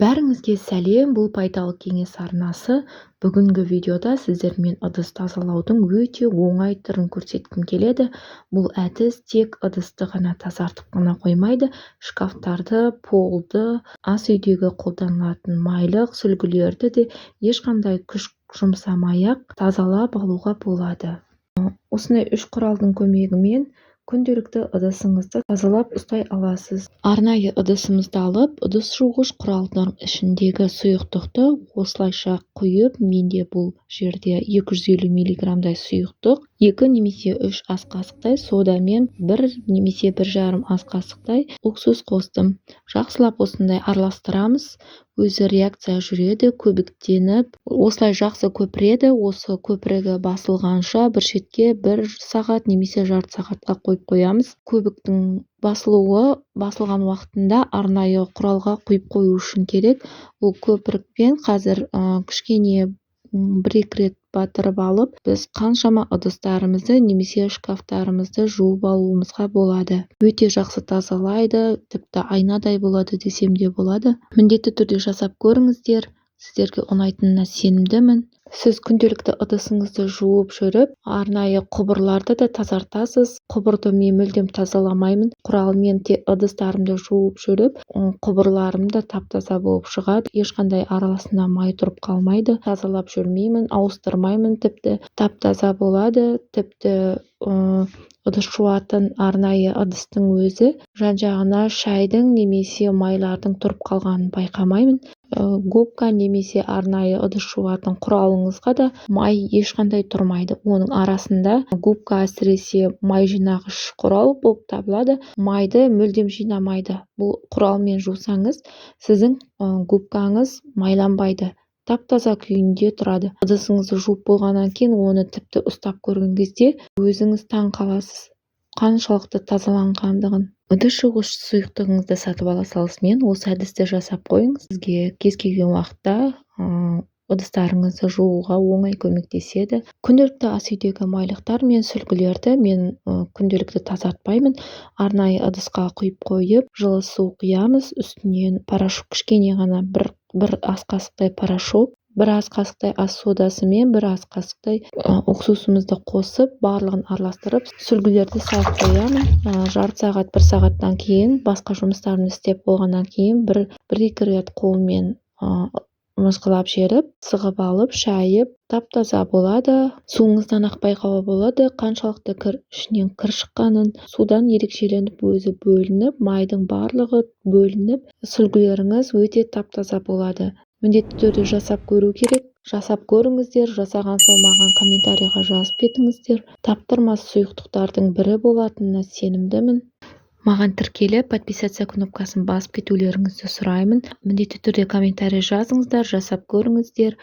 Бәріңізге сәлем, бұл пайдалы кеңес арнасы. Бүгінгі видеода сіздермен ыдыс тазалаудың өте оңай түрін көрсеткім келеді. Бұл әдіс тек ыдысты ғана тазартып қана қоймайды, шкафтарды, полды, ас үйдегі қолданылатын майлық сүлгілерді де ешқандай күш жұмсамай-ақ тазалап алуға болады. Осындай 3 құралдың көмегімен күнделікті ыдысыңызды тазалап ұстай аласыз. Арнайы ыдысымызды алып, ыдыс жуғыш құралдың ішіндегі сұйықтықты осылайша құйып, менде бұл жерде 250 мг сұйықтық, 2 немесе 3 ас қасықтай содамен 1 немесе 1,5 ас қасықтай уксус қостым. Жақсылап осындай араластырамыз. Өзі реакция жүреді, көбіктеніп, осылай жақсы көпіреді. Осы көпірігі басылғанша бір шетке 1 сағат немесе жарты сағатқа қойып қоямыз. Көбіктің басылған уақытында арнайы құралға құйып қою үшін керек. Бұл көпірікпен қазір кішкене 1-2 рет батырып алып, біз қаншама ыдыстарымызды немесе шкафтарымызды жуып алуымызға болады. Өте жақсы тазалайды, тіпті айнадай болады десем де болады. Міндетті түрде жасап көріңіздер, сіздерге ұнайтынына сенімдімін. Сіз күнделікті ыдысыңызды жуып жүріп, арнайы құбырларды да тазартасыз. Құбырды мен мүлдем тазаламаймын. Құралмен ыдыстарымды жуып жүріп, құбырларым да тап-таза болып шығады. Ешқандай арасында май тұрып қалмайды. Тазалап жүрмеймін, ауыстырмаймын, тіпті тап-таза болады. Тіпті ыдыс жуатын арнайы ыдыстың өзі жан-жағына шайдың немесе майлардың тұрып қалғанын байқамаймын. Губка немесе арнайы ыдыс жуатын құралыңызға да май ешқандай тұрмайды. Оның арасында губка әсіресе май жинағыш құрал болып табылады. Майды мүлдем жинамайды. Бұл құралмен жусаңыз, сіздің губкаңыз майланбайды. Тап-таза күйінде тұрады. Ыдысыңызды жуып болғаннан кейін оны тіпті ұстап көрген кезде өзіңіз таң қаласыз, қаншалықты тазаланғандығын. Ыдыс жуғыш сұйықтығыңызды сатып ала салысымен осы әдісті жасап қойыңыз. Сізге кез келген уақытта ыдыстарыңызды жууға оңай көмектеседі. Күнделікті ас үйдегі майлықтар мен сүлгілерді мен күнделікті тазартпаймын. Арнайы ыдысқа құйып қойып, жылы су құямыз, үстінен порошок кішкене ғана бір ас қасықтай порошок, 1 ас қасықтай ас содасы мен 1 ас қасықтай уксусымызды қосып, барлығын араластырып, сүлгілерді салып қоямын. Жарты сағат, 1 сағаттан кейін, басқа жұмыстарымды істеп болғаннан кейін 1-2 рет қолмен мызғылап жеріп, сығып алып, шайып, тап-таза болады. Суыңыздан ақ байқауға болады, қаншалықты ішінен кір шыққанын. Судан ерекшеленіп, өзі бөлініп, майдың барлығы бөлініп, сүлгілеріңіз өте тап-таза болады. Міндетті түрде жасап көру керек. Жасап көріңіздер, жасаған соң маған комментарийға жазып кетіңіздер. Таптырмас сұйықтықтардың бірі болатынына сенімдімін. Маған тіркеліп, подписаться кнопкасын басып кетулеріңізді сұраймын. Міндетті түрде комментарий жазыңыздар, жасап көріңіздер.